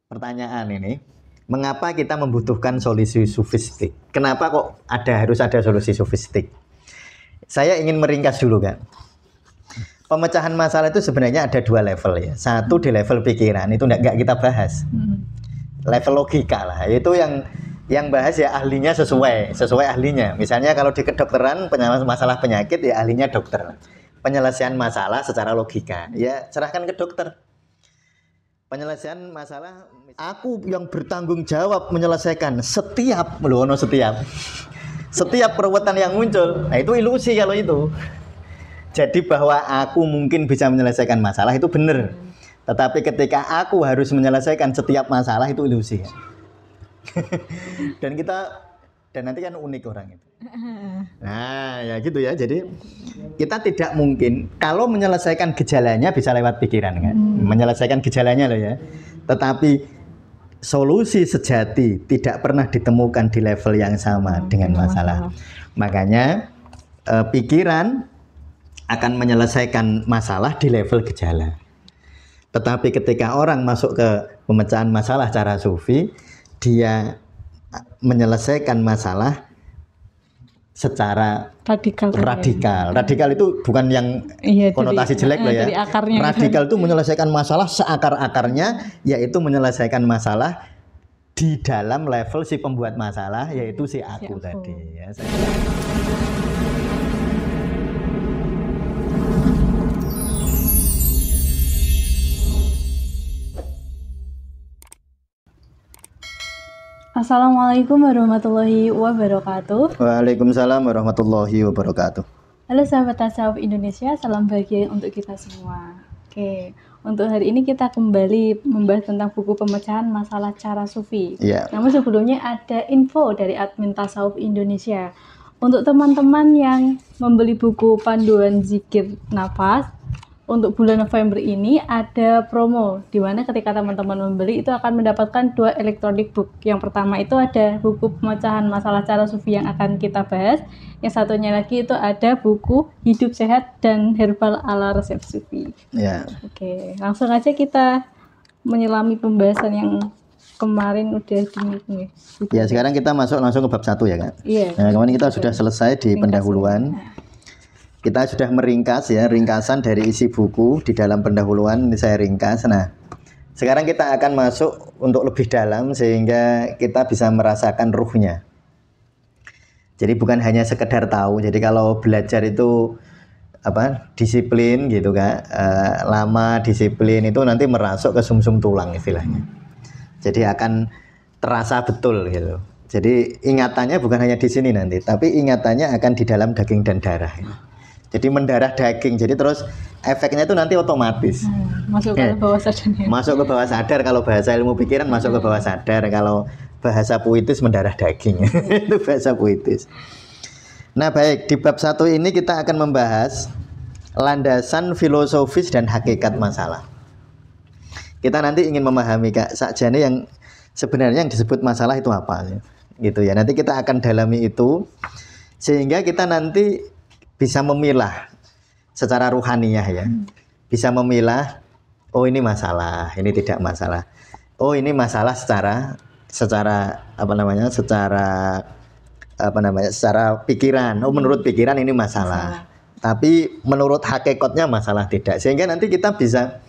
Pertanyaan ini, mengapa kita membutuhkan solusi sofistik? Kenapa kok harus ada solusi sofistik? Saya ingin meringkas dulu kan. Pemecahan masalah itu sebenarnya ada dua level ya. Satu di level pikiran, itu nggak kita bahas. Level logika lah, itu yang bahas ya ahlinya sesuai ahlinya. Misalnya kalau di kedokteran masalah penyakit ya ahlinya dokter. Penyelesaian masalah secara logika ya serahkan ke dokter. Penyelesaian masalah, aku yang bertanggung jawab menyelesaikan setiap perbuatan yang muncul. Nah itu ilusi kalau itu. Jadi bahwa aku mungkin bisa menyelesaikan masalah itu benar. Tetapi ketika aku harus menyelesaikan setiap masalah itu ilusi. Dan nanti kan unik orang itu. Nah ya gitu ya. Jadi kita tidak mungkin kalau menyelesaikan gejalanya bisa lewat pikiran kan. Menyelesaikan gejalanya loh ya. Tetapi solusi sejati tidak pernah ditemukan di level yang sama dengan masalah. Makanya pikiran akan menyelesaikan masalah di level gejala. Tetapi ketika orang masuk ke pemecahan masalah cara sufi, dia menyelesaikan masalah secara radikal. Radikal itu bukan yang konotasi jelek loh ya. Radikal itu menyelesaikan masalah seakar-akarnya, yaitu menyelesaikan masalah di dalam level si pembuat masalah, yaitu si aku tadi ya. Assalamualaikum warahmatullahi wabarakatuh. Waalaikumsalam warahmatullahi wabarakatuh. Halo sahabat tasawuf Indonesia, salam bahagia untuk kita semua. Oke, untuk hari ini kita kembali membahas tentang buku pemecahan masalah cara sufi. Namun sebelumnya ada info dari admin tasawuf Indonesia. Untuk teman-teman yang membeli buku panduan zikir nafas, untuk bulan November ini ada promo di mana ketika teman-teman membeli itu akan mendapatkan 2 electronic book. Yang pertama itu ada buku pemecahan masalah cara sufi yang akan kita bahas. Yang satunya lagi itu ada buku hidup sehat dan herbal ala resep sufi. Oke, langsung aja kita menyelami pembahasan yang kemarin udah dimulai. Ya, sekarang kita masuk langsung ke bab 1 ya, Kak. Nah, kemarin kita sudah selesai di pendahuluan. Kita sudah meringkas ya, ringkasan dari isi buku di dalam pendahuluan ini saya ringkas. Nah, sekarang kita akan masuk untuk lebih dalam sehingga kita bisa merasakan ruhnya. Jadi bukan hanya sekedar tahu. Jadi kalau belajar itu disiplin gitu Kak, lama disiplin itu nanti merasuk ke sumsum tulang istilahnya. Jadi akan terasa betul gitu. Jadi ingatannya bukan hanya di sini nanti, tapi ingatannya akan di dalam daging dan darah. Jadi mendarah daging, jadi terus efeknya itu nanti otomatis masuk ke bawah sadar. Masuk ke bawah sadar, kalau bahasa ilmu pikiran masuk ke bawah sadar, kalau bahasa puitis mendarah daging. Itu bahasa puitis. Nah baik, di bab 1 ini kita akan membahas landasan filosofis dan hakikat masalah. Kita nanti ingin memahami Kak sakjane yang sebenarnya yang disebut masalah itu apa gitu ya. Nanti kita akan dalami itu sehingga kita nanti bisa memilah secara ruhaniyah ya. Bisa memilah, oh ini masalah, ini tidak masalah. Oh ini masalah secara pikiran. Oh menurut pikiran ini masalah. Tapi menurut hakikatnya masalah tidak. Sehingga nanti kita bisa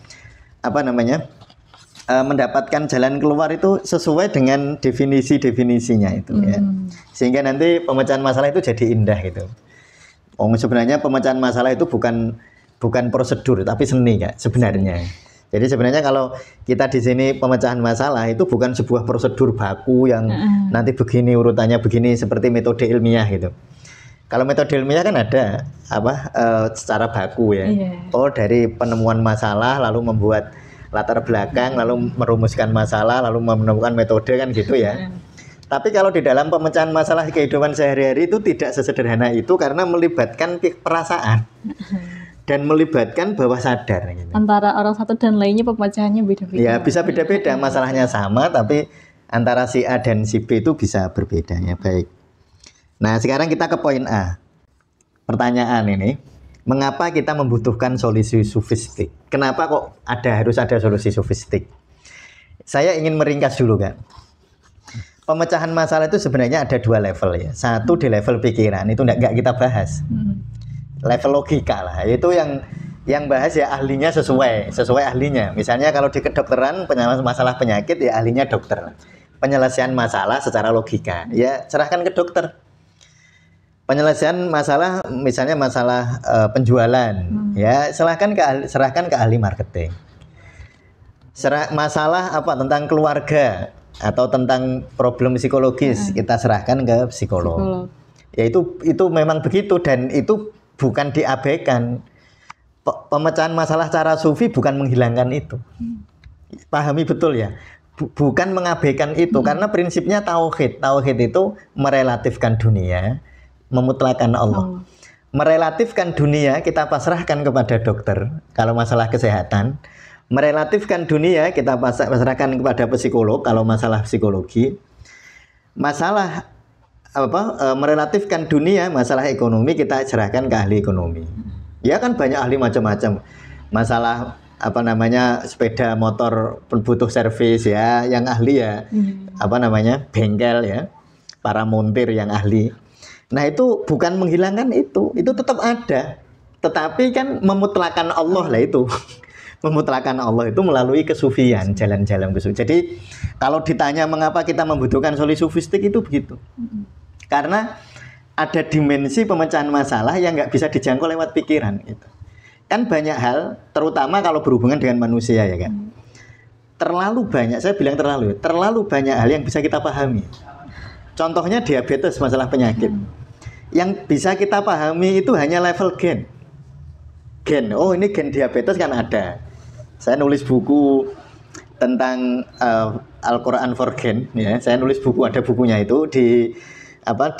mendapatkan jalan keluar itu sesuai dengan definisinya itu ya. Sehingga nanti pemecahan masalah itu jadi indah gitu. Sebenarnya pemecahan masalah itu bukan prosedur tapi seni Kak sebenarnya. Jadi sebenarnya kalau kita di sini pemecahan masalah itu bukan sebuah prosedur baku yang nanti begini urutannya begini seperti metode ilmiah gitu. Kalau metode ilmiah kan ada secara baku ya. Oh dari penemuan masalah lalu membuat latar belakang lalu merumuskan masalah lalu menemukan metode kan gitu ya. Tapi kalau di dalam pemecahan masalah kehidupan sehari-hari itu tidak sesederhana itu karena melibatkan perasaan dan melibatkan bawah sadar gitu. Antara orang satu dan lainnya pemecahannya beda-beda. Ya bisa beda-beda, masalahnya sama tapi antara si A dan si B itu bisa berbeda ya. Baik. Nah sekarang kita ke poin A. Pertanyaan ini, mengapa kita membutuhkan solusi sofistik? Kenapa kok harus ada solusi sofistik? saya ingin meringkas dulu kan. Pemecahan masalah itu sebenarnya ada 2 level ya. Satu di level pikiran, itu enggak kita bahas. Level logika lah, itu yang bahas ya ahlinya sesuai ahlinya. Misalnya kalau di kedokteran masalah penyakit ya ahlinya dokter. Penyelesaian masalah secara logika ya serahkan ke dokter. Penyelesaian masalah misalnya masalah penjualan ya serahkan ke ahli marketing. Masalah apa tentang keluarga atau tentang problem psikologis kita serahkan ke psikolog. Ya itu memang begitu dan itu bukan diabaikan. Pemecahan masalah cara sufi bukan menghilangkan itu. Pahami betul ya. Bukan mengabaikan itu karena prinsipnya tauhid. Tauhid itu merelatifkan dunia, memutlakan Allah. Merelatifkan dunia kita pasrahkan kepada dokter kalau masalah kesehatan. Merelatifkan dunia kita pasrahkan kepada psikolog kalau masalah psikologi. Masalah merelatifkan dunia, masalah ekonomi kita serahkan ke ahli ekonomi. Ya kan banyak ahli macam-macam. Masalah sepeda motor butuh servis ya, yang ahli ya. Bengkel ya. Para montir yang ahli. Nah, itu bukan menghilangkan itu tetap ada. Tetapi kan memutlakan Allah lah itu. Memutlakan Allah itu melalui kesufian, jalan-jalan kesufian. Jadi kalau ditanya mengapa kita membutuhkan solisufistik itu begitu. Karena ada dimensi pemecahan masalah yang nggak bisa dijangkau lewat pikiran gitu. Kan banyak hal, terutama kalau berhubungan dengan manusia ya kan. Terlalu banyak, saya bilang terlalu banyak hal yang bisa kita pahami. Contohnya diabetes, masalah penyakit. Yang bisa kita pahami itu hanya level gen. Oh ini gen diabetes kan ada. Saya nulis buku tentang Al-Quran for Gen ya. Saya nulis buku, ada bukunya itu di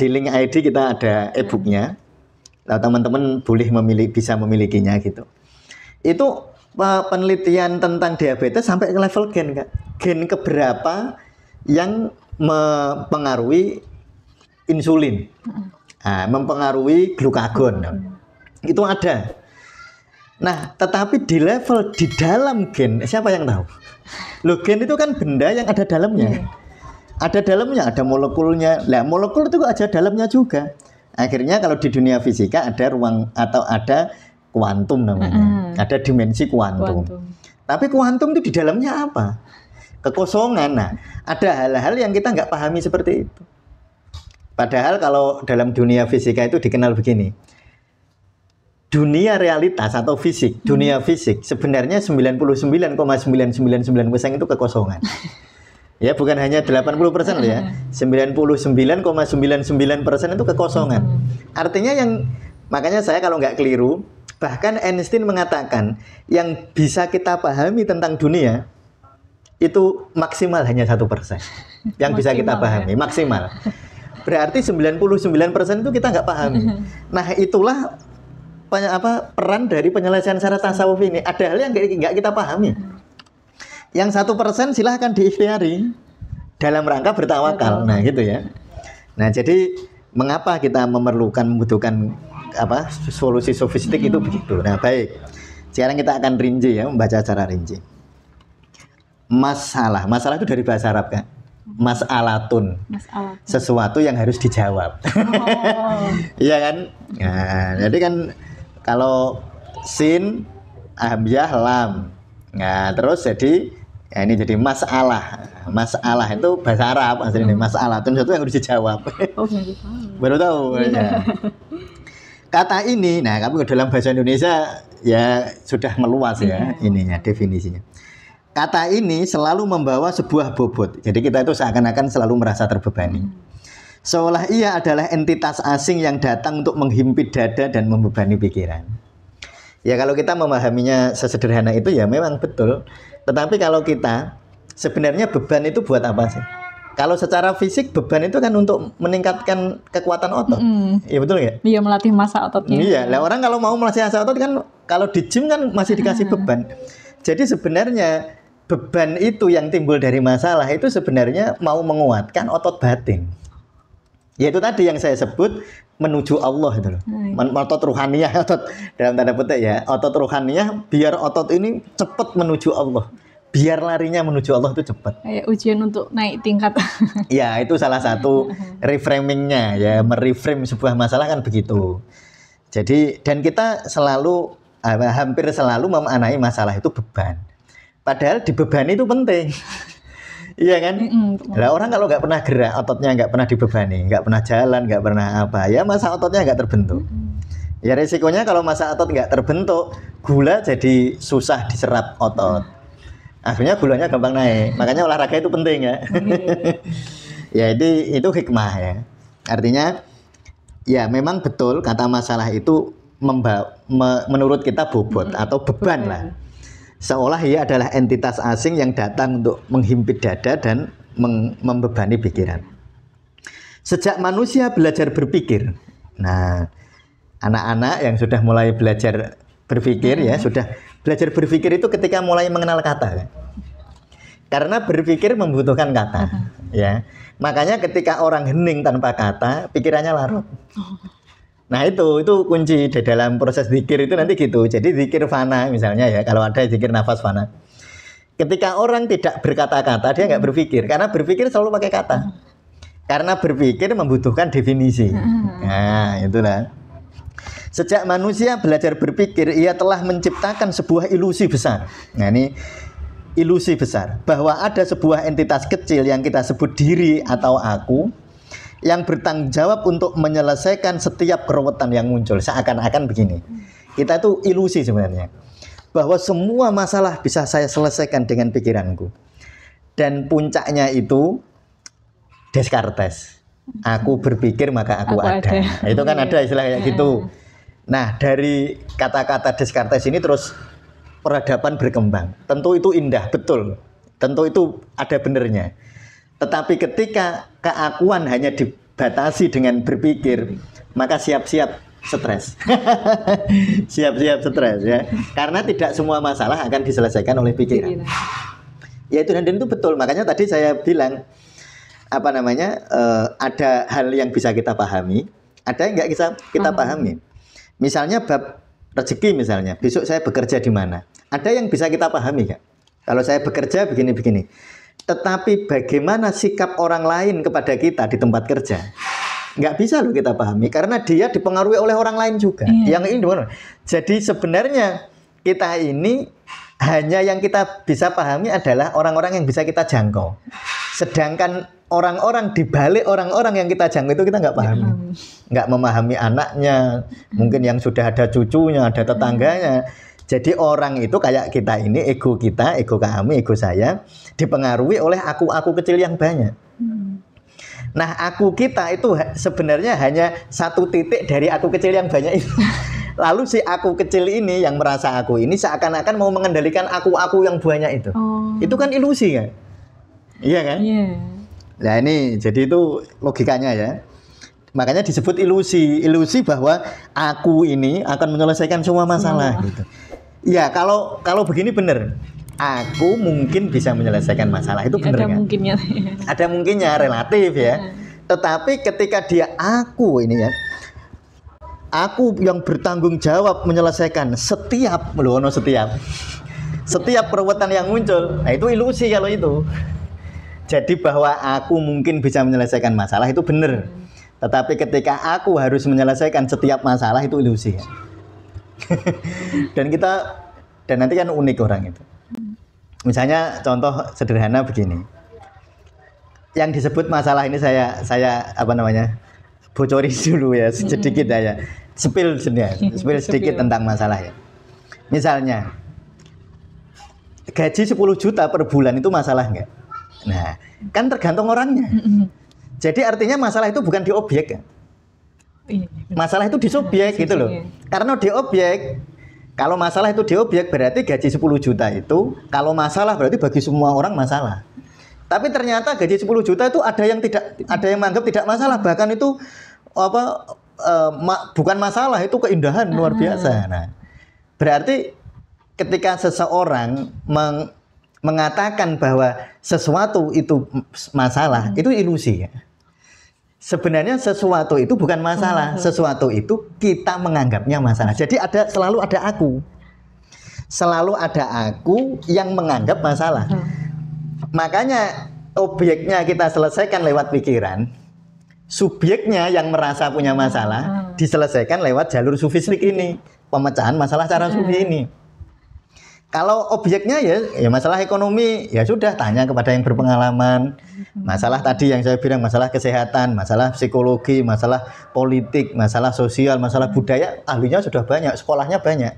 link ID kita ada e-booknya. Nah, teman-teman boleh bisa memilikinya gitu. Itu penelitian tentang diabetes sampai ke level gen Kak. Gen keberapa yang mempengaruhi insulin, mempengaruhi glukagon. Itu ada. Nah, tetapi di dalam gen, siapa yang tahu? Loh, gen itu kan benda yang ada dalamnya. Ada dalamnya, ada molekulnya. Lah, molekul itu ada dalamnya juga. Akhirnya kalau di dunia fisika ada ruang atau ada kuantum namanya. Ada dimensi kuantum. Tapi kuantum itu di dalamnya apa? Kekosongan. Nah, ada hal-hal yang kita nggak pahami seperti itu. Padahal kalau dalam dunia fisika itu dikenal begini. Dunia realitas atau fisik, dunia fisik sebenarnya 99,999% itu kekosongan. Ya, bukan hanya 80% loh ya. 99,99% itu kekosongan. Artinya makanya saya kalau nggak keliru, bahkan Einstein mengatakan yang bisa kita pahami tentang dunia itu maksimal hanya 1%. Yang bisa kita pahami, maksimal. Berarti 99% itu kita nggak pahami. Nah, itulah peran dari penyelesaian syarat tasawuf ini. Ada hal yang nggak kita pahami. Yang 1% silahkan diikhtiari dalam rangka bertawakal. Nah, gitu ya. Nah, jadi mengapa kita membutuhkan solusi sofistik itu begitu. Nah, baik. Sekarang kita akan rinci ya, membaca secara rinci. Masalah itu dari bahasa Arab kan? Mas'alatun. Sesuatu yang harus dijawab. Iya kan? Nah, jadi kan kalau sin, hamzah, lam. Nah, terus jadi ini jadi masalah. Masalah itu bahasa Arab aslinya. Masalatun sesuatu yang harus dijawab. Baru tahu. Ya. Kata ini, nah kamu dalam bahasa Indonesia ya sudah meluas ya ininya definisinya. Kata ini selalu membawa sebuah bobot. Jadi kita itu seakan-akan selalu merasa terbebani. Seolah ia adalah entitas asing yang datang untuk menghimpit dada dan membebani pikiran. Ya kalau kita memahaminya sesederhana itu ya memang betul. Tetapi kalau kita sebenarnya beban itu buat apa sih? Kalau secara fisik beban itu kan untuk meningkatkan kekuatan otot. Iya betul nggak? Iya, melatih massa ototnya. Iya, lah orang kalau mau melatih massa otot kan kalau di gym kan masih dikasih beban. Jadi sebenarnya beban itu yang timbul dari masalah itu sebenarnya mau menguatkan otot batin. Yaitu tadi yang saya sebut menuju Allah itu loh. Otot ruhaniyah, otot dalam tanda petik ya, otot ruhaniyah biar otot ini cepat menuju Allah. biar larinya menuju Allah itu cepat. Kayak ujian untuk naik tingkat. Ya, itu salah satu reframingnya ya, mereframe sebuah masalah kan begitu. Jadi dan kita selalu hampir selalu memaknai masalah itu beban. Padahal dibebani itu penting. Iya kan? Lah orang kalau nggak pernah gerak, ototnya nggak pernah dibebani, nggak pernah jalan, nggak pernah apa, ya masa ototnya nggak terbentuk. Ya resikonya kalau masa otot nggak terbentuk, gula jadi susah diserap otot. Akhirnya gulanya gampang naik. Makanya olahraga itu penting ya. Ya itu hikmah ya. Artinya ya memang betul kata masalah itu menurut kita bobot atau beban lah. Seolah ia adalah entitas asing yang datang untuk menghimpit dada dan membebani pikiran. Sejak manusia belajar berpikir, nah anak-anak yang sudah mulai belajar berpikir ya, sudah belajar berpikir itu ketika mulai mengenal kata kan? Karena berpikir membutuhkan kata ya. Makanya ketika orang hening tanpa kata, pikirannya larut. Nah itu kunci di dalam proses zikir itu nanti gitu. Jadi zikir fana misalnya ya, kalau ada zikir nafas fana. Ketika orang tidak berkata-kata, dia nggak berpikir. Karena berpikir selalu pakai kata. Karena berpikir membutuhkan definisi. Nah itulah. Sejak manusia belajar berpikir, ia telah menciptakan sebuah ilusi besar. Nah ini ilusi besar. Bahwa ada sebuah entitas kecil yang kita sebut diri atau aku, yang bertanggung jawab untuk menyelesaikan setiap keruwetan yang muncul. Seakan-akan begini, kita itu ilusi sebenarnya, bahwa semua masalah bisa saya selesaikan dengan pikiranku. Dan puncaknya itu Descartes, aku berpikir maka aku ada. Nah, itu kan ada istilah kayak gitu. Nah dari kata-kata Descartes ini terus peradaban berkembang. Tentu itu indah, betul. Tentu itu ada benernya. Tetapi ketika keakuan hanya dibatasi dengan berpikir, maka siap-siap stres. Siap-siap stres ya. Karena tidak semua masalah akan diselesaikan oleh pikiran. Ya itu dan itu betul. Makanya tadi saya bilang ada hal yang bisa kita pahami, ada yang nggak bisa kita pahami. Misalnya bab rezeki misalnya. Besok saya bekerja di mana? Ada yang bisa kita pahami nggak? Kalau saya bekerja begini-begini. Tetapi bagaimana sikap orang lain kepada kita di tempat kerja, nggak bisa loh kita pahami, karena dia dipengaruhi oleh orang lain juga. Yang ini gimana? Jadi sebenarnya kita ini hanya yang kita bisa pahami adalah orang-orang yang bisa kita jangkau. Sedangkan orang-orang di balik orang-orang yang kita jangkau itu kita nggak pahami, nggak memahami anaknya, mungkin yang sudah ada cucunya, ada tetangganya. Jadi orang itu kayak kita ini, ego kita, ego kami, ego saya, dipengaruhi oleh aku-aku kecil yang banyak. Nah aku kita itu sebenarnya hanya satu titik dari aku kecil yang banyak itu. Lalu si aku kecil ini yang merasa aku ini seakan-akan mau mengendalikan aku-aku yang banyak itu. Itu kan ilusi kan? Iya kan? Nah ini jadi itu logikanya ya. Makanya disebut ilusi. Ilusi bahwa aku ini akan menyelesaikan semua masalah gitu. Ya kalau begini benar, aku mungkin bisa menyelesaikan masalah itu benar kan? Ada mungkinnya. Ada mungkinnya relatif ya. Tetapi ketika dia aku ini ya, aku yang bertanggung jawab menyelesaikan setiap perbuatan yang muncul, nah itu ilusi kalau itu. Jadi bahwa aku mungkin bisa menyelesaikan masalah itu benar. Tetapi ketika aku harus menyelesaikan setiap masalah itu ilusi ya. dan nanti kan unik orang itu. Misalnya contoh sederhana begini. Yang disebut masalah ini saya bocori dulu ya sedikit ya. Spill sedikit tentang masalah ya. Misalnya gaji 10 juta per bulan itu masalah enggak? Nah, kan tergantung orangnya. Jadi artinya masalah itu bukan di objek kan? Masalah itu di subjek gitu loh. Karena di objek, kalau masalah itu di objek berarti gaji 10 juta itu kalau masalah berarti bagi semua orang masalah. Tapi ternyata gaji 10 juta itu ada yang menganggap tidak masalah, bahkan itu bukan masalah, itu keindahan luar biasa. Nah, berarti ketika seseorang mengatakan bahwa sesuatu itu masalah, itu ilusi ya. Sebenarnya sesuatu itu bukan masalah, sesuatu itu kita menganggapnya masalah. Jadi selalu ada aku. Selalu ada aku yang menganggap masalah. Makanya objeknya kita selesaikan lewat pikiran, subjeknya yang merasa punya masalah diselesaikan lewat jalur sufistik ini, pemecahan masalah cara sufi ini. Kalau objeknya ya masalah ekonomi, ya sudah tanya kepada yang berpengalaman. Masalah tadi yang saya bilang, masalah kesehatan, masalah psikologi, masalah politik, masalah sosial, masalah budaya, ahlinya sudah banyak, sekolahnya banyak.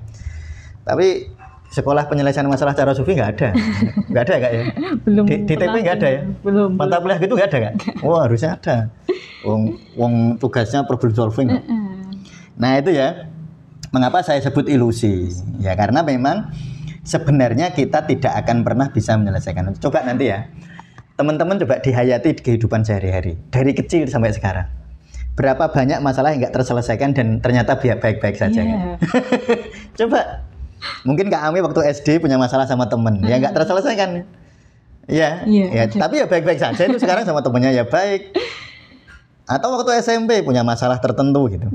Tapi sekolah penyelesaian masalah cara sufi nggak ada Kak ya? Belum. Di TP nggak ada ya? Belum. Mata kuliah gitu nggak ada Kak? Wah, harusnya ada. Wong tugasnya problem solving. Nah itu ya, mengapa saya sebut ilusi? Ya karena memang sebenarnya kita tidak akan pernah bisa menyelesaikan. Coba nanti ya, teman-teman coba dihayati di kehidupan sehari-hari, dari kecil sampai sekarang. Berapa banyak masalah yang nggak terselesaikan dan ternyata baik-baik saja. Kan? Coba, mungkin Kak Ami waktu SD punya masalah sama temen, ya nggak terselesaikan. Ya, tapi ya baik-baik saja itu sekarang sama temennya ya baik. Atau waktu SMP punya masalah tertentu gitu.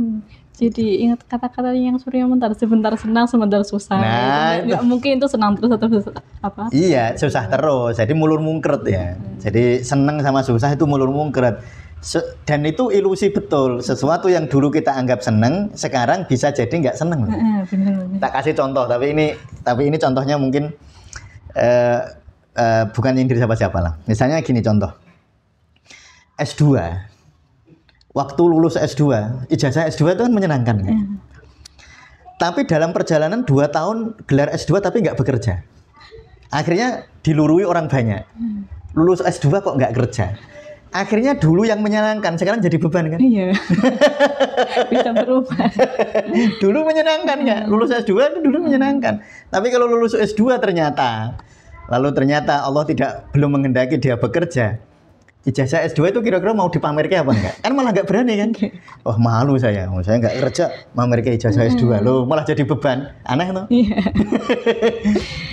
Jadi ingat kata-kata yang Surya Mentari, sebentar senang, sebentar susah. Nah, nggak mungkin itu senang terus atau apa? Iya, susah terus. Jadi mulur mungkret ya. Jadi senang sama susah itu mulur mungkret. Dan itu ilusi betul. Sesuatu yang dulu kita anggap senang, sekarang bisa jadi nggak senang. Benar. Tak kasih contoh, tapi ini contohnya mungkin bukan nyindir siapa-siapa lah. Misalnya gini contoh. S2. Waktu lulus S2, ijazah S2 itu kan menyenangkan kan? Tapi dalam perjalanan 2 tahun gelar S2 tapi nggak bekerja. Akhirnya dilurui orang banyak. Lulus S2 kok nggak kerja. Akhirnya dulu yang menyenangkan, sekarang jadi beban kan? Iya. Bisa berubah. Dulu menyenangkan nggak? Lulus S2 itu dulu menyenangkan. Tapi kalau lulus S2 ternyata Allah belum menghendaki dia bekerja. Ijazah S2 itu kira-kira mau dipamerkan apa enggak? Kan malah enggak berani kan? Wah malu saya enggak kerja pamerkan ijazah S2 loh, malah jadi beban. Aneh tuh.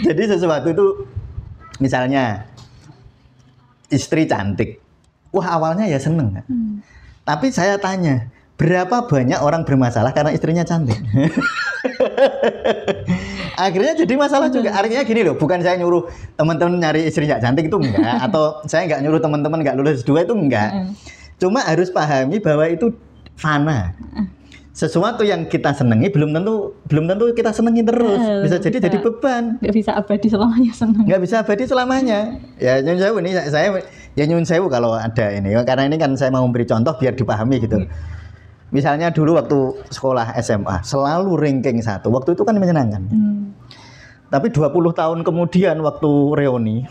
Jadi sesuatu itu misalnya istri cantik. Wah awalnya ya seneng kan? Tapi saya tanya, berapa banyak orang bermasalah karena istrinya cantik? Akhirnya jadi masalah juga. Artinya gini loh, bukan saya nyuruh teman-teman nyari istri nggak cantik itu enggak, atau saya nggak nyuruh teman-teman nggak lulus S2 itu enggak. Cuma harus pahami bahwa itu fana. Sesuatu yang kita senangi belum tentu kita senangi terus. Bisa jadi beban. Nggak bisa abadi selamanya senang. Nggak bisa abadi selamanya. Ya nyun sewu ini saya nyun sewu kalau ada ini, karena ini kan saya mau memberi contoh biar dipahami gitu. Misalnya dulu waktu sekolah SMA selalu ranking 1, waktu itu kan menyenangkan. Tapi 20 tahun kemudian waktu reuni,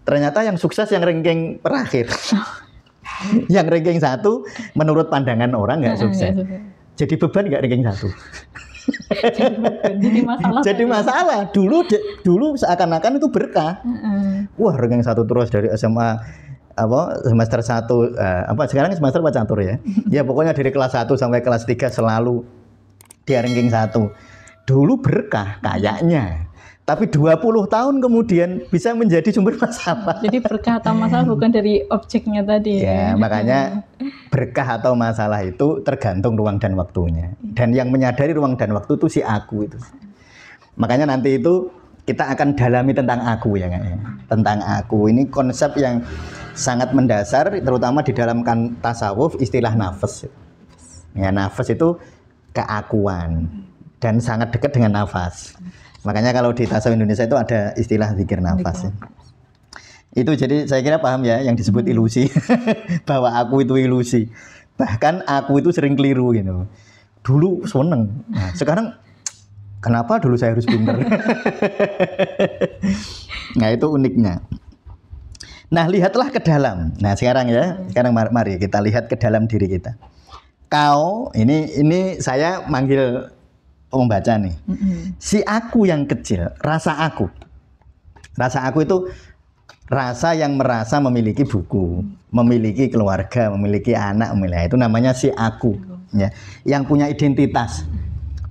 ternyata yang sukses yang ranking terakhir. Yang ranking 1 menurut pandangan orang nggak sukses. Jadi beban nggak ranking 1. Jadi masalah. Dulu seakan-akan itu berkah. Wah ranking 1 terus dari SMA semester 1 sekarang semester apa catur ya? Ya pokoknya dari kelas 1 sampai kelas 3 selalu dia ranking 1. Dulu berkah kayaknya. Tapi 20 tahun kemudian bisa menjadi sumber masalah. Jadi berkah atau masalah bukan dari objeknya tadi. Ya, makanya berkah atau masalah itu tergantung ruang dan waktunya. Dan yang menyadari ruang dan waktu itu si aku itu. Makanya nanti itu kita akan dalami tentang aku ya kayaknya. Tentang aku ini konsep yang sangat mendasar, terutama di dalam tasawuf istilah nafas. Ya, nafas itu keakuan dan sangat dekat dengan nafas. Makanya kalau di tasawuf Indonesia itu ada istilah zikir nafas. Ya. Itu jadi saya kira paham ya yang disebut ilusi. Bahwa aku itu ilusi. Bahkan aku itu sering keliru gitu. Dulu seneng. Nah, sekarang kenapa dulu saya harus pinter? Nah itu uniknya. Nah lihatlah ke dalam. Nah sekarang mari kita lihat ke dalam diri kita. Kau ini saya manggil membaca nih. Si aku yang kecil, rasa aku itu rasa yang merasa memiliki buku, memiliki keluarga, memiliki anak, itu namanya si aku ya. Yang punya identitas.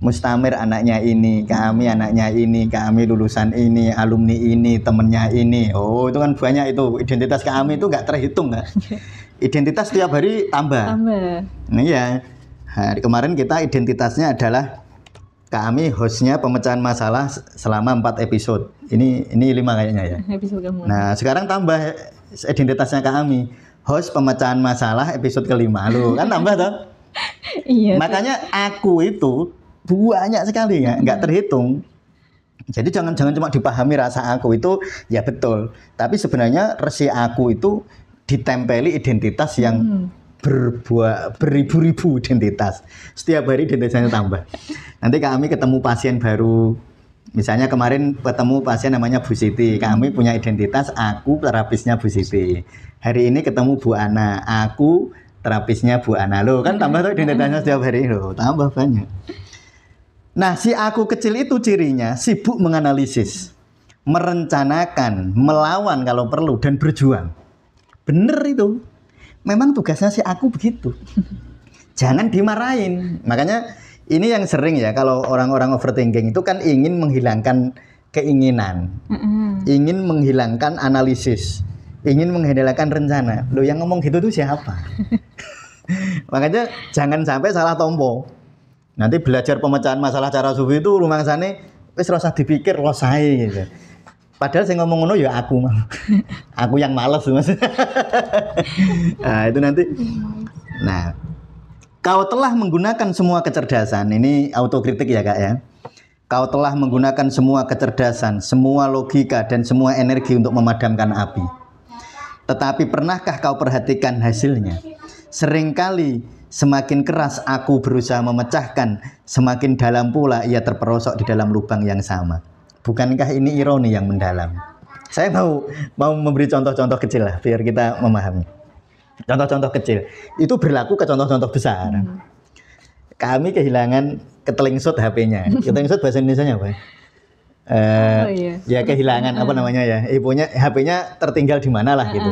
Mustamir anaknya ini, kami anaknya ini, kami lulusan ini, alumni ini, temennya ini. Oh itu kan banyak itu. Identitas kami itu nggak terhitung nggak. Identitas tiap hari tambah. Nah, iya. Hari kemarin kita identitasnya adalah Kami hostnya pemecahan masalah selama 4 episode. Ini 5 kayaknya ya. Episode kamu. Nah, sekarang tambah identitasnya Kami. Host pemecahan masalah episode kelima. Loh, kan tambah toh? Iya. Makanya aku itu banyak sekali ya, nggak terhitung. Jadi jangan cuma dipahami rasa aku itu ya betul. Tapi sebenarnya resi aku itu ditempeli identitas yang beribu-ribu identitas. Setiap hari identitasnya tambah. Nanti kami ketemu pasien baru. Misalnya kemarin ketemu pasien namanya Bu Siti. Kami punya identitas aku terapisnya Bu Siti. Hari ini ketemu Bu Ana. Aku terapisnya Bu Ana. Loh, kan tambah tuh identitasnya setiap hari. Loh, tambah banyak. Nah, si aku kecil itu cirinya sibuk menganalisis, merencanakan, melawan kalau perlu, dan berjuang. Bener itu. Memang tugasnya si aku begitu. Jangan dimarahin. Makanya ini yang sering ya, kalau orang-orang overthinking itu kan ingin menghilangkan keinginan, ingin menghilangkan analisis, ingin menghilangkan rencana. Loh, yang ngomong gitu tuh siapa? Makanya jangan sampai salah tompo. Nanti belajar pemecahan masalah cara sufi itu rumangsane wis ora usah dipikir lo sae gitu. Padahal saya ngomong ngono ya aku mah. Aku yang malas Mas. Nah, itu nanti. Nah, kau telah menggunakan semua kecerdasan. Ini autokritik ya, Kak ya. Kau telah menggunakan semua kecerdasan, semua logika dan semua energi untuk memadamkan api. Tetapi pernahkah kau perhatikan hasilnya? Seringkali semakin keras aku berusaha memecahkan, semakin dalam pula ia terperosok di dalam lubang yang sama. Bukankah ini ironi yang mendalam? Saya mau memberi contoh-contoh kecil lah, biar kita memahami. Contoh-contoh kecil itu berlaku ke contoh-contoh besar. Kami kehilangan ketelengsut HP-nya. Ketelengsut bahasa Indonesianya apa? Ya kehilangan apa namanya ya? Ibunya HP-nya tertinggal di mana lah gitu.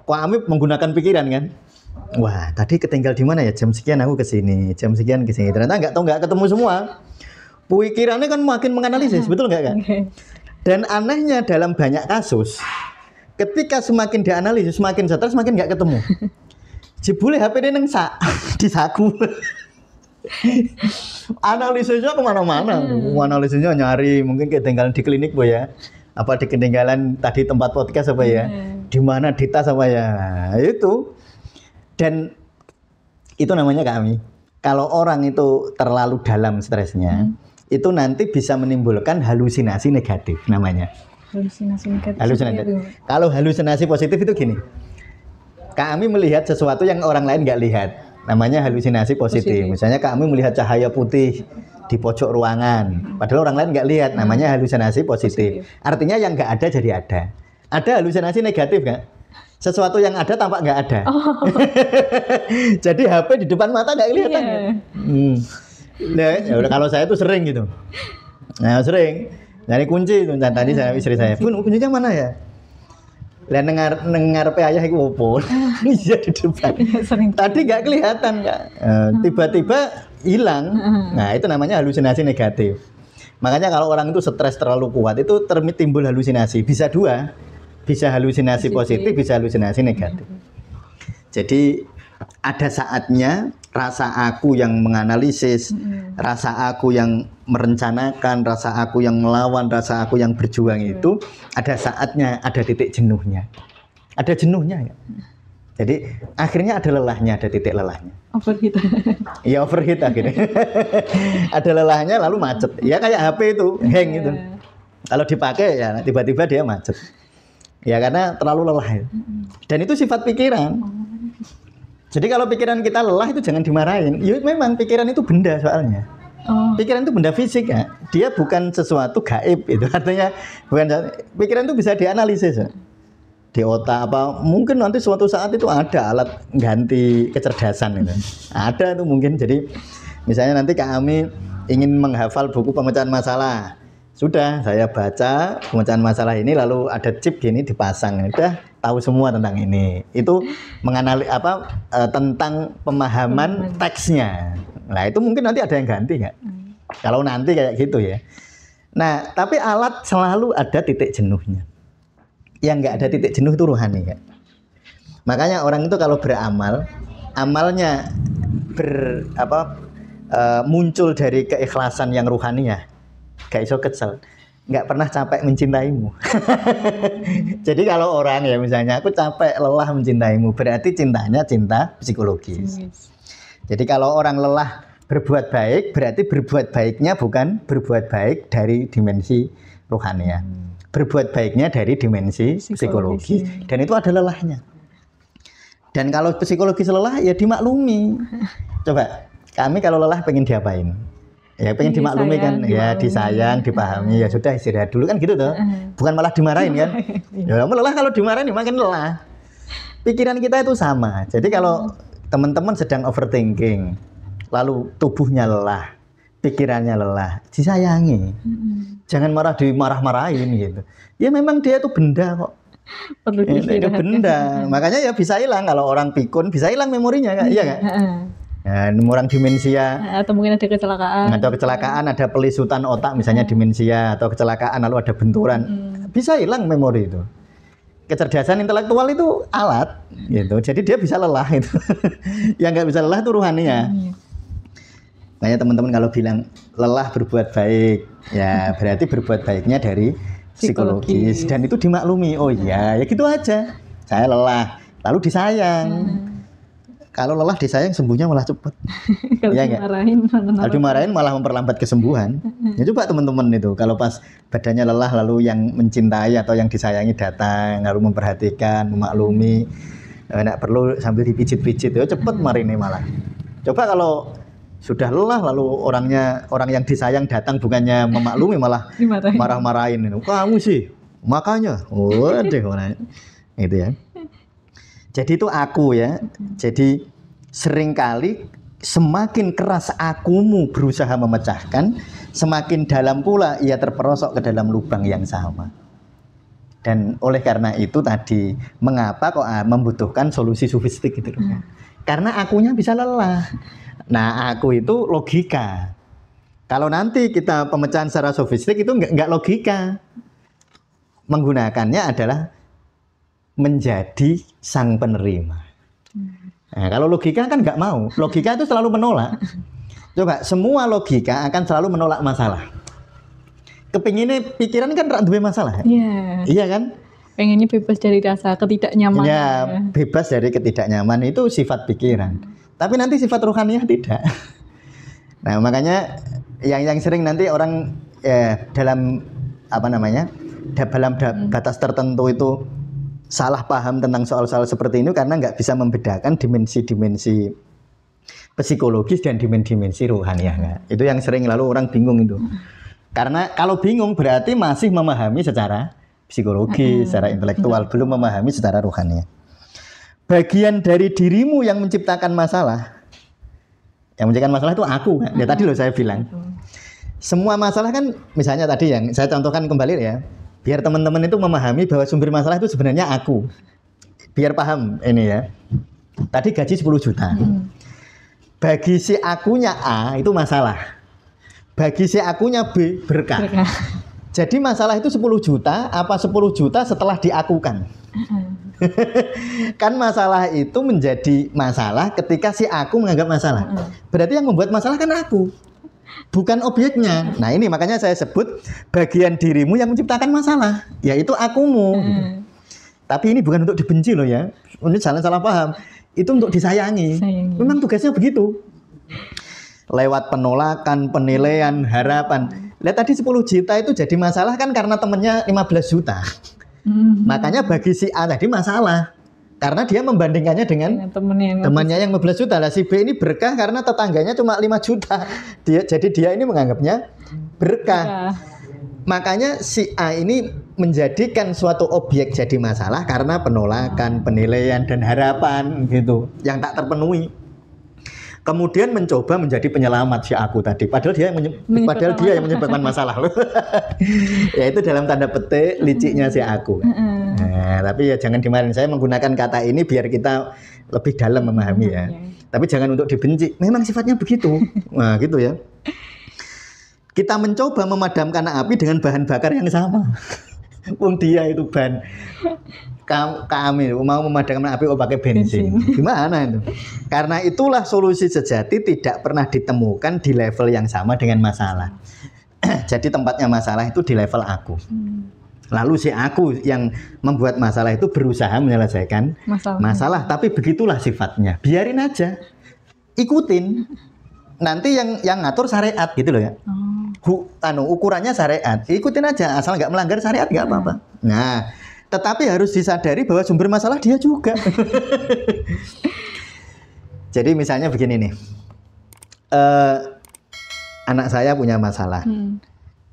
Kami menggunakan pikiran kan? Wah, tadi ketinggal di mana ya? Jam sekian aku kesini, jam sekian kesini. Ternyata nggak ketemu semua. Pikirannya kan makin menganalisis, betul nggak kan? Dan anehnya dalam banyak kasus, ketika semakin dianalisis, semakin stres, semakin nggak ketemu. Jebule HP ini nengsak di saku. Analisisnya kemana-mana. Analisisnya nyari, mungkin ketinggalan di klinik bu ya. Apa ketinggalan tadi tempat podcast apa ya? Di mana di tas apa ya? Itu. Dan itu namanya Kami. Kalau orang itu terlalu dalam stresnya, itu nanti bisa menimbulkan halusinasi negatif namanya. Halusinasi negatif. Kalau halusinasi positif itu gini. Kami melihat sesuatu yang orang lain nggak lihat. Namanya halusinasi positif. Misalnya kami melihat cahaya putih di pojok ruangan. Padahal orang lain nggak lihat. Namanya halusinasi positif. Artinya yang nggak ada jadi ada. Ada halusinasi negatif nggak? Sesuatu yang ada tampak nggak ada. Jadi HP di depan mata nggak kelihatan. Nah, kalau saya tuh sering gitu. Nah, sering nyari kunci itu. Tadi saya istri saya, "Bun, kuncinya mana ya?" Lah ngarepe ayah iku opo? Iya di depan. Tadi nggak kelihatan, Kak. Tiba-tiba hilang. Nah, itu namanya halusinasi negatif. Makanya kalau orang itu stres terlalu kuat itu timbul halusinasi. Bisa dua. Bisa halusinasi positif, bisa halusinasi negatif. Jadi ada saatnya rasa aku yang menganalisis, rasa aku yang merencanakan, rasa aku yang melawan, rasa aku yang berjuang itu ada saatnya, ada titik jenuhnya. Ada jenuhnya ya. Jadi akhirnya ada lelahnya, ada titik lelahnya. Overheat. Iya overheat akhirnya. Ada lelahnya lalu macet. Ya kayak HP itu, hang itu. Kalau dipakai ya tiba-tiba dia macet. Ya karena terlalu lelah ya. Dan itu sifat pikiran. Jadi kalau pikiran kita lelah itu jangan dimarahin. Ya memang pikiran itu benda soalnya. Pikiran itu benda fisik ya. Dia bukan sesuatu gaib itu. Artinya bukan, pikiran itu bisa dianalisis ya. Di otak apa mungkin nanti suatu saat itu ada alat ganti kecerdasan itu. Ada itu mungkin. Jadi misalnya nanti kami ingin menghafal buku pemecahan masalah. Sudah saya baca pemecahan masalah ini lalu ada chip gini dipasang, udah tahu semua tentang ini. Itu tentang pemahaman teksnya. Nah itu mungkin nanti ada yang ganti nggak? Kalau nanti kayak gitu ya. Nah tapi alat selalu ada titik jenuhnya. Yang nggak ada titik jenuh itu rohani ya. Makanya orang itu kalau beramal, amalnya muncul dari keikhlasan yang ruhani ya, gak iso kesel, nggak pernah capek mencintaimu. Jadi kalau orang ya misalnya aku capek lelah mencintaimu, berarti cintanya cinta psikologis. Jadi kalau orang lelah berbuat baik, berarti berbuat baiknya bukan berbuat baik dari dimensi rohani ya, berbuat baiknya dari dimensi psikologis. Dan itu ada lelahnya. Dan kalau psikologis lelah ya dimaklumi. Coba kami kalau lelah pengen diapain? Ya pengen dimaklumi kan, ya disayang, dipahami, ya sudah istirahat dulu kan gitu tuh. Bukan malah dimarahin kan. Ya kamu lelah kalau dimarahin makin lelah. Pikiran kita itu sama. Jadi kalau teman-teman sedang overthinking, lalu tubuhnya lelah, pikirannya lelah, disayangi. Jangan dimarah-marahin gitu. Ya memang dia itu benda kok. Perlu itu benda. Makanya ya bisa hilang kalau orang pikun, bisa hilang memorinya kan? Iya kan? Ya, orang demensia atau mungkin ada kecelakaan, ada pelisutan otak misalnya demensia atau kecelakaan lalu ada benturan, bisa hilang memori itu. Kecerdasan intelektual itu alat gitu, jadi dia bisa lelah itu. Yang nggak bisa lelah itu ruhaninya. Makanya teman-teman kalau bilang lelah berbuat baik, ya berarti berbuat baiknya dari psikologis dan itu dimaklumi. Oh iya, ya gitu aja. Saya lelah, lalu disayang. Kalau lelah disayang sembuhnya malah cepat. Kalau ya, dimarahin malah memperlambat kesembuhan. Ya coba teman-teman itu kalau pas badannya lelah lalu yang mencintai atau yang disayangi datang lalu memperhatikan, memaklumi, enggak perlu sambil dipijit-pijit ya cepat marine malah. Coba kalau sudah lelah lalu orang yang disayang datang bukannya memaklumi malah marah-marahin itu. Kamu sih makanya. Waduh itu ya. Jadi itu aku ya. Jadi seringkali semakin keras akumu berusaha memecahkan, semakin dalam pula ia terperosok ke dalam lubang yang sama. Dan oleh karena itu tadi, mengapa kok membutuhkan solusi sofistik gitu loh. Karena akunya bisa lelah. Nah, aku itu logika. Kalau nanti kita pemecahan secara sofistik itu enggak logika. Menggunakannya adalah menjadi sang penerima. Nah, kalau logika kan nggak mau, logika itu selalu menolak. Coba semua logika akan selalu menolak masalah. Kepinginnya pikiran kan rak duwe masalah. Iya kan? Pengennya bebas dari rasa ketidaknyamanan. Ya, bebas dari ketidaknyamanan itu sifat pikiran. Tapi nanti sifat ruhaniah tidak. Nah, makanya yang sering nanti orang dalam dalam batas tertentu itu salah paham tentang soal-soal seperti ini karena nggak bisa membedakan dimensi-dimensi psikologis dan dimensi rohaniah. Itu yang sering lalu orang bingung itu. Karena kalau bingung berarti masih memahami secara psikologis, secara intelektual, belum memahami secara rohaniah. Bagian dari dirimu yang menciptakan masalah. Yang menciptakan masalah itu aku kan. Ya tadi loh saya bilang. Semua masalah kan misalnya tadi yang saya contohkan kembali ya. Biar teman-teman itu memahami bahwa sumber masalah itu sebenarnya aku. Biar paham ini ya. Tadi gaji 10 juta. Bagi si akunya A itu masalah. Bagi si akunya B berkah. Jadi masalah itu 10 juta, apa 10 juta setelah diakukan. Kan masalah itu menjadi masalah ketika si aku menganggap masalah. Berarti yang membuat masalah kan aku. Bukan objeknya. Nah ini makanya saya sebut bagian dirimu yang menciptakan masalah, yaitu akumu. Tapi ini bukan untuk dibenci loh ya. Ini jangan salah paham. Itu untuk disayangi. Memang tugasnya begitu. Lewat penolakan, penilaian, harapan. Lihat tadi 10 juta itu jadi masalah kan karena temennya 15 juta. Makanya bagi si A tadi masalah. Karena dia membandingkannya dengan temannya yang 15 juta. Lah si B ini berkah karena tetangganya cuma 5 juta. Jadi dia ini menganggapnya berkah. Makanya si A ini menjadikan suatu objek jadi masalah karena penolakan, penilaian dan harapan gitu yang tak terpenuhi. Kemudian mencoba menjadi penyelamat si aku tadi. Padahal dia yang menyebabkan masalah. Ya itu dalam tanda petik liciknya si aku. Nah, tapi ya jangan dimarahin. Saya menggunakan kata ini biar kita lebih dalam memahami ya. Tapi jangan untuk dibenci. Memang sifatnya begitu. Nah, gitu ya. Kita mencoba memadamkan api dengan bahan bakar yang sama. Wong dia itu ban. Kami mau memadamkan api pakai bensin. Gimana itu? Karena itulah solusi sejati tidak pernah ditemukan di level yang sama dengan masalah. Jadi tempatnya masalah itu di level aku. Lalu si aku yang membuat masalah itu berusaha menyelesaikan masalah. Tapi begitulah sifatnya. Biarin aja, ikutin. Nanti yang ngatur syariat gitu loh ya. Ukurannya syariat. Ikutin aja, asal nggak melanggar syariat nggak apa-apa. Nah, tetapi harus disadari bahwa sumber masalah dia juga. Jadi misalnya begini nih, anak saya punya masalah,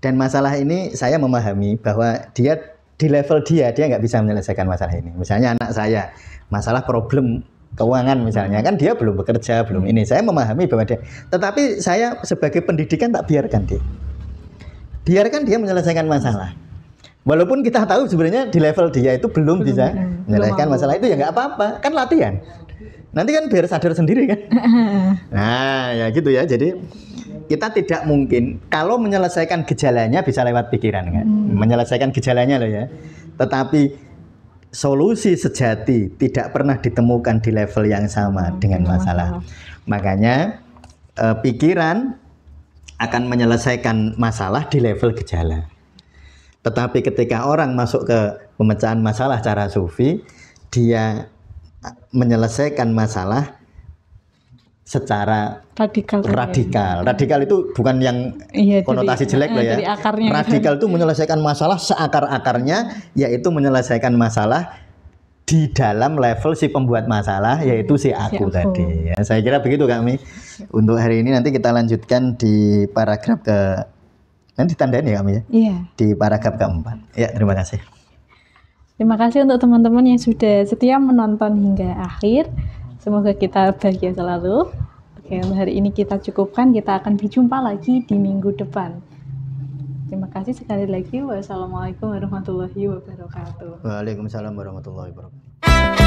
dan masalah ini saya memahami bahwa dia di level dia nggak bisa menyelesaikan masalah ini. Misalnya anak saya masalah problem keuangan misalnya, kan dia belum bekerja, belum ini. Saya memahami bahwa dia, tetapi saya sebagai pendidikan tak biarkan dia menyelesaikan masalah. Walaupun kita tahu sebenarnya di level dia itu belum bisa menyelesaikan masalah itu, ya nggak apa-apa, kan latihan. Nanti kan biar sadar sendiri kan. Nah ya gitu ya. Jadi kita tidak mungkin kalau menyelesaikan gejalanya bisa lewat pikiran kan. Menyelesaikan gejalanya loh ya. Tetapi solusi sejati tidak pernah ditemukan di level yang sama dengan masalah. Makanya pikiran akan menyelesaikan masalah di level gejala. Tetapi ketika orang masuk ke pemecahan masalah cara sufi, dia menyelesaikan masalah secara radikal. Radikal itu bukan yang konotasi jelek loh ya. Radikal itu menyelesaikan masalah seakar-akarnya, yaitu menyelesaikan masalah di dalam level si pembuat masalah, yaitu si aku tadi. Ya, saya kira begitu kami. Untuk hari ini nanti kita lanjutkan di paragraf nanti tandain ya kami ya. Iya. Di paragraf keempat. Ya, terima kasih. Terima kasih untuk teman-teman yang sudah setia menonton hingga akhir. Semoga kita bahagia selalu. Oke, untuk hari ini kita cukupkan. Kita akan berjumpa lagi di minggu depan. Terima kasih sekali lagi. Wassalamualaikum warahmatullahi wabarakatuh. Waalaikumsalam warahmatullahi wabarakatuh.